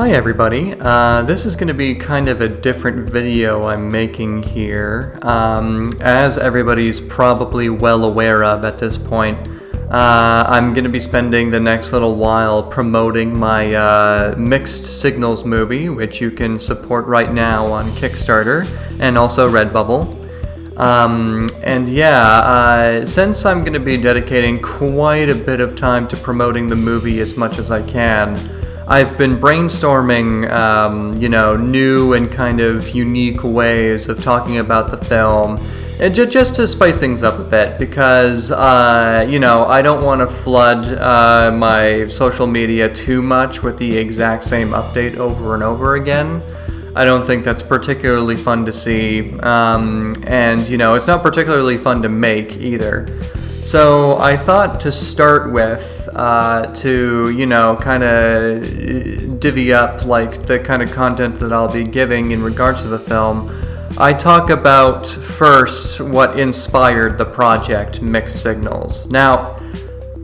Hi everybody, this is going to be kind of a different video I'm making here. As everybody's probably well aware of at this point, I'm going to be spending the next little while promoting my Mixed Signals movie, which you can support right now on Kickstarter and also Redbubble. Since I'm going to be dedicating quite a bit of time to promoting the movie as much as I can, I've been brainstorming, new and kind of unique ways of talking about the film, and just to spice things up a bit, because, I don't want to flood my social media too much with the exact same update over and over again. I don't think that's particularly fun to see, it's not particularly fun to make either. So I thought to start with, kind of divvy up like the kind of content that I'll be giving in regards to the film, I talk about first what inspired the project Mixed Signals. Now,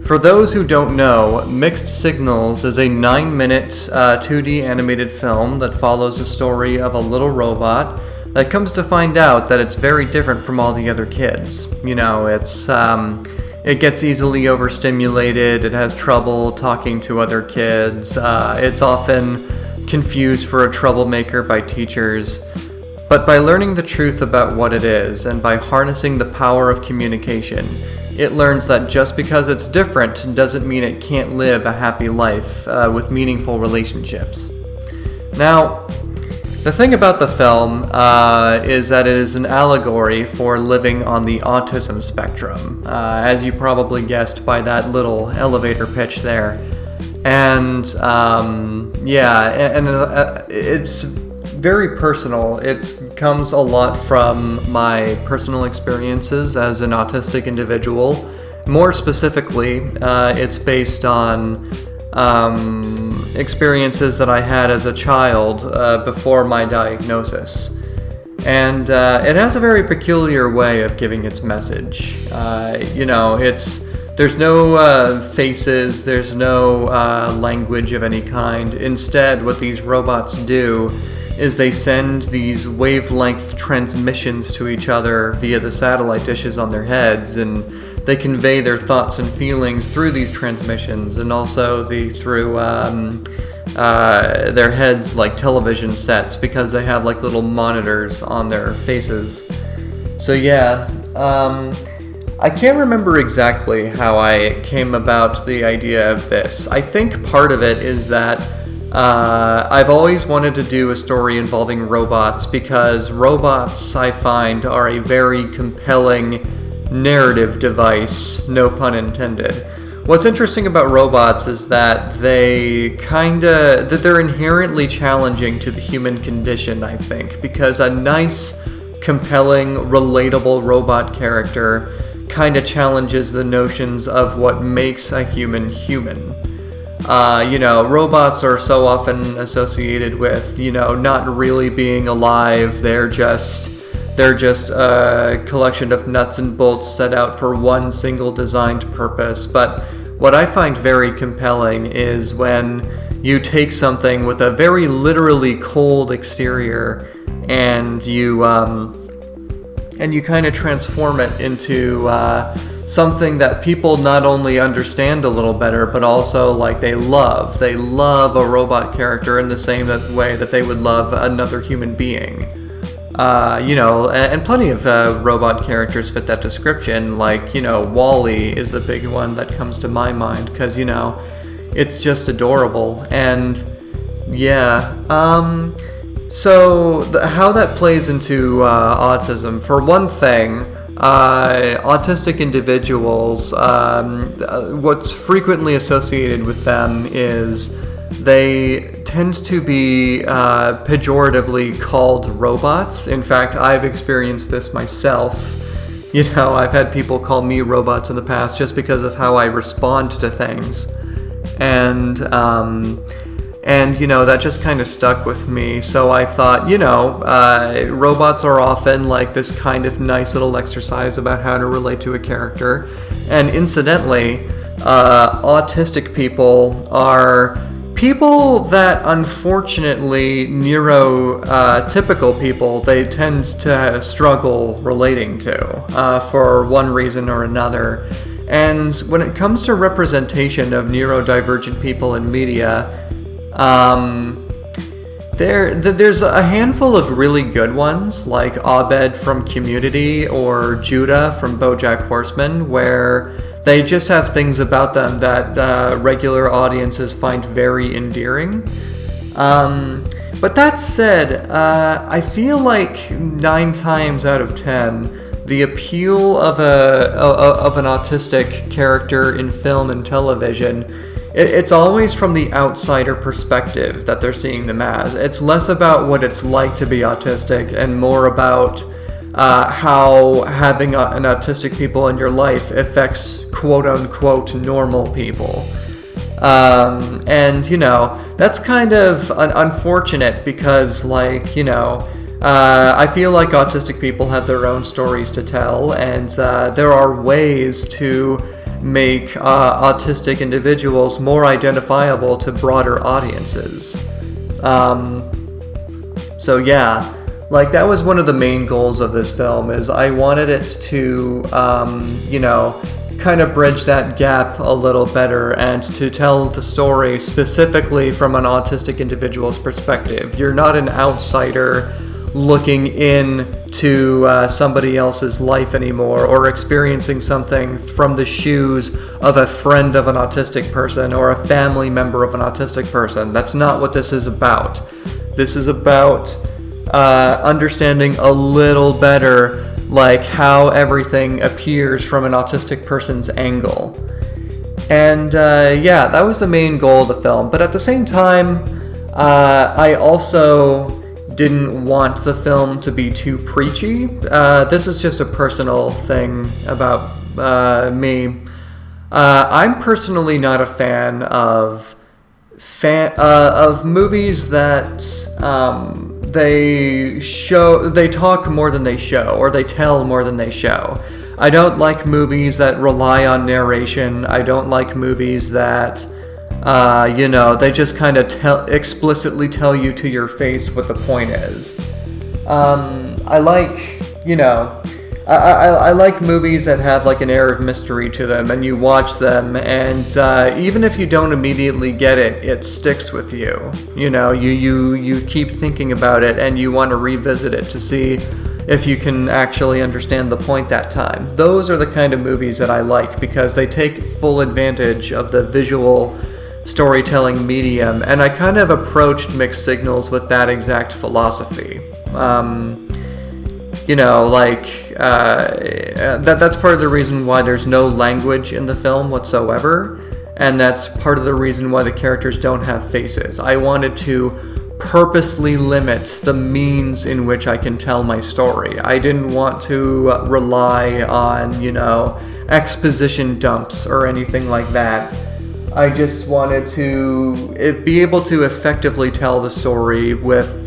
for those who don't know, Mixed Signals is a 9-minute 2D animated film that follows the story of a little robot that comes to find out that it's very different from all the other kids. It gets easily overstimulated, it has trouble talking to other kids, it's often confused for a troublemaker by teachers. But by learning the truth about what it is, and by harnessing the power of communication, it learns that just because it's different doesn't mean it can't live a happy life with meaningful relationships. Now, the thing about the film is that it is an allegory for living on the autism spectrum, as you probably guessed by that little elevator pitch there. And it's very personal. It comes a lot from my personal experiences as an autistic individual. More specifically, it's based on experiences that I had as a child before my diagnosis. And it has a very peculiar way of giving its message. There's no faces, there's no language of any kind. Instead, what these robots do is they send these wavelength transmissions to each other via the satellite dishes on their heads, and they convey their thoughts and feelings through these transmissions, and also through their heads like television sets, because they have like little monitors on their faces. So I can't remember exactly how I came about the idea of this. I think part of it is that I've always wanted to do a story involving robots, because robots, I find, are a very compelling narrative device, no pun intended. What's interesting about robots is that they're inherently challenging to the human condition, I think, because a nice, compelling, relatable robot character kind of challenges the notions of what makes a human human. Robots are so often associated with, not really being alive. They're just a collection of nuts and bolts set out for one single designed purpose. But what I find very compelling is when you take something with a very literally cold exterior and you kind of transform it into something that people not only understand a little better, but also like they love. They love a robot character in the same way that they would love another human being. And plenty of robot characters fit that description, like, WALL-E is the big one that comes to my mind, because, it's just adorable. And, how that plays into autism, for one thing, autistic individuals, what's frequently associated with them is they tend to be pejoratively called robots. In fact, I've experienced this myself. I've had people call me robots in the past just because of how I respond to things. And that just kind of stuck with me. So I thought, robots are often like this kind of nice little exercise about how to relate to a character. And incidentally, autistic people are people that unfortunately neurotypical people, they tend to struggle relating to for one reason or another. And when it comes to representation of neurodivergent people in media, there's a handful of really good ones, like Abed from Community or Judah from BoJack Horseman, where they just have things about them that regular audiences find very endearing. But that said, I feel like 9 times out of 10, the appeal of an autistic character in film and television, it's always from the outsider perspective that they're seeing them as. It's less about what it's like to be autistic and more about how having an autistic people in your life affects quote-unquote normal people. And, that's kind of unfortunate because, I feel like autistic people have their own stories to tell, and there are ways to make autistic individuals more identifiable to broader audiences. So yeah, that was one of the main goals of this film, is I wanted it to, kind of bridge that gap a little better and to tell the story specifically from an autistic individual's perspective. You're not an outsider looking into somebody else's life anymore, or experiencing something from the shoes of a friend of an autistic person or a family member of an autistic person. That's not what this is about. This is about understanding a little better how everything appears from an autistic person's angle. And that was the main goal of the film. But at the same time, I also didn't want the film to be too preachy. This is just a personal thing about me. I'm personally not a fan of movies that they talk more than they show, or they tell more than they show. I don't like movies that rely on narration. I don't like movies that they just kind of explicitly tell you to your face what the point is. I like, I like movies that have an air of mystery to them, and you watch them, and even if you don't immediately get it, it sticks with you. You keep thinking about it, and you want to revisit it to see if you can actually understand the point that time. Those are the kind of movies that I like, because they take full advantage of the visual storytelling medium, and I kind of approached Mixed Signals with that exact philosophy. That's part of the reason why there's no language in the film whatsoever, and that's part of the reason why the characters don't have faces. I wanted to purposely limit the means in which I can tell my story. I didn't want to rely on, exposition dumps or anything like that. I just wanted to be able to effectively tell the story with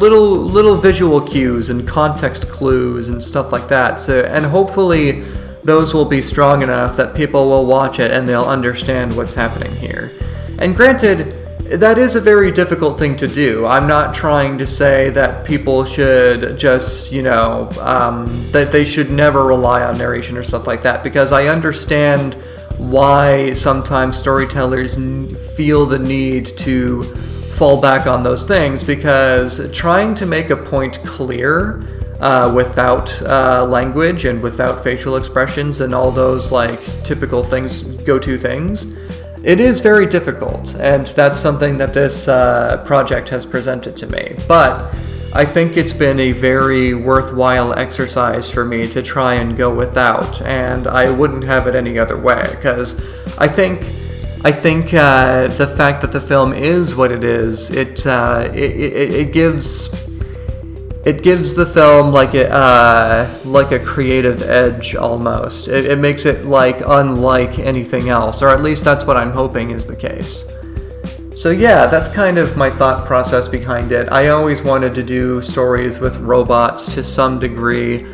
little visual cues and context clues and stuff like that. So, and hopefully those will be strong enough that people will watch it and they'll understand what's happening here. And granted, that is a very difficult thing to do. I'm not trying to say that people should just, that they should never rely on narration or stuff like that, because I understand why sometimes storytellers feel the need to fall back on those things, because trying to make a point clear without language and without facial expressions and all those typical things, go-to things, it is very difficult, and that's something that this project has presented to me. But I think it's been a very worthwhile exercise for me to try and go without, and I wouldn't have it any other way, because I think the fact that the film is what it is, it gives the film like a creative edge almost. It makes it unlike anything else, or at least that's what I'm hoping is the case. So yeah, that's kind of my thought process behind it. I always wanted to do stories with robots to some degree.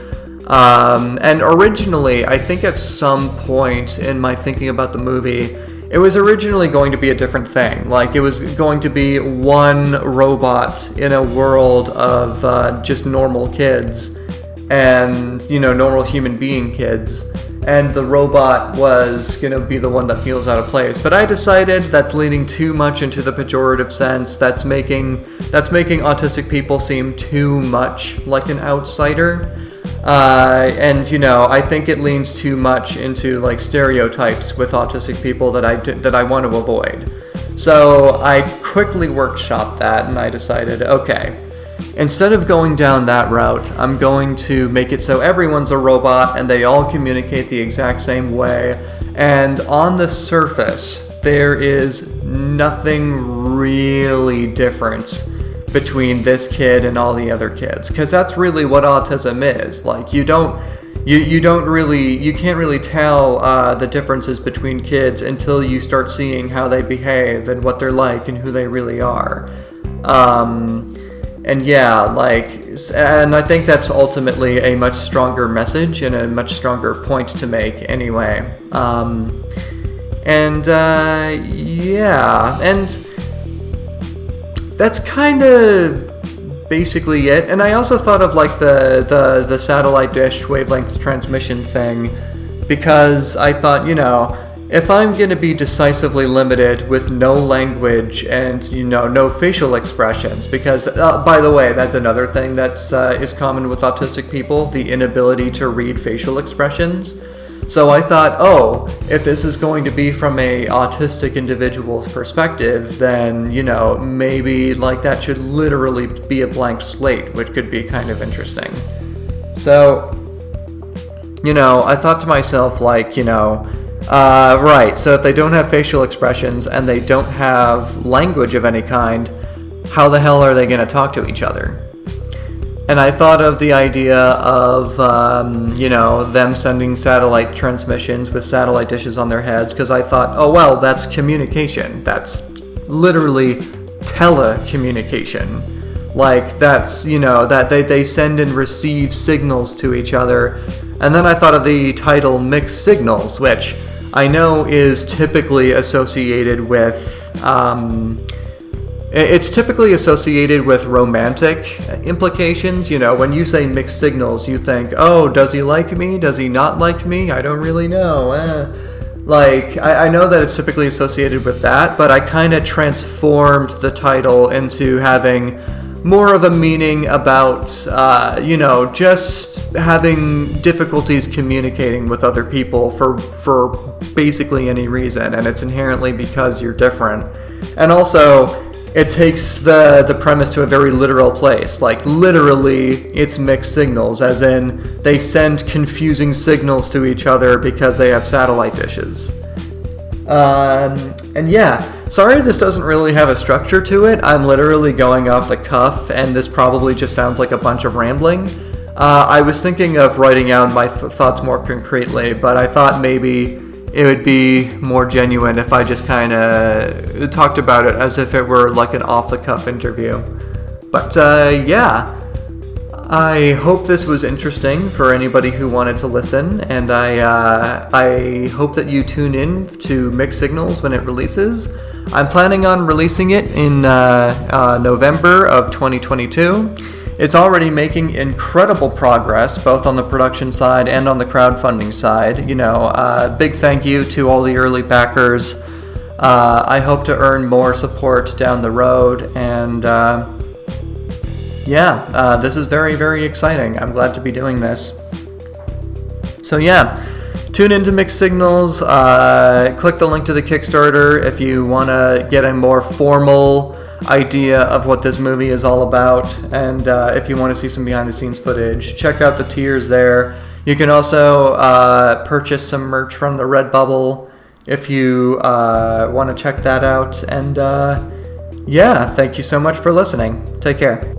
And originally, I think at some point in my thinking about the movie, it was originally going to be a different thing. Like, it was going to be one robot in a world of just normal kids and, normal human being kids. And the robot was going to be the one that feels out of place. But I decided that's leaning too much into the pejorative sense. That's making autistic people seem too much like an outsider. And I think it leans too much into like stereotypes with autistic people that I want to avoid. So I quickly workshopped that, and I decided, okay, instead of going down that route, I'm going to make it so everyone's a robot and they all communicate the exact same way. And on the surface, there is nothing really different between this kid and all the other kids, because that's really what autism is. Like, you can't really tell the differences between kids until you start seeing how they behave and what they're like and who they really are. And I think that's ultimately a much stronger message and a much stronger point to make anyway. And that's kind of basically it. And I also thought of like the satellite dish wavelength transmission thing, because I thought, if I'm going to be decisively limited with no language and, no facial expressions, because, by the way, that's another thing that is common with autistic people, the inability to read facial expressions. So I thought, if this is going to be from a autistic individual's perspective, then, maybe like that should literally be a blank slate, which could be kind of interesting. So, I thought to myself, like, right, so if they don't have facial expressions and they don't have language of any kind, how the hell are they going to talk to each other? And I thought of the idea of, them sending satellite transmissions with satellite dishes on their heads, because I thought, that's communication. That's literally telecommunication. Like, that's, that they send and receive signals to each other. And then I thought of the title Mixed Signals, which I know is typically associated with, it's typically associated with romantic implications. When you say mixed signals, you think, does he like me? Does he not like me? I don't really know. I know that it's typically associated with that, but I kind of transformed the title into having more of a meaning about, just having difficulties communicating with other people for basically any reason, and it's inherently because you're different. And also, it takes the premise to a very literal place. Like, literally, it's mixed signals, as in they send confusing signals to each other because they have satellite dishes. Sorry this doesn't really have a structure to it. I'm literally going off the cuff, and this probably just sounds like a bunch of rambling. I was thinking of writing out my thoughts more concretely, but I thought maybe it would be more genuine if I just kind of talked about it as if it were like an off-the-cuff interview. But I hope this was interesting for anybody who wanted to listen, and I hope that you tune in to Mixed Signals when it releases. I'm planning on releasing it in November of 2022. It's already making incredible progress, both on the production side and on the crowdfunding side. Big thank you to all the early backers. I hope to earn more support down the road, and this is very, very exciting. I'm glad to be doing this. So tune into Mixed Signals. Click the link to the Kickstarter if you want to get a more formal idea of what this movie is all about, and if you want to see some behind the scenes footage, check out the tiers there. You can also purchase some merch from the Redbubble if you want to check that out. And thank you so much for listening. Take care.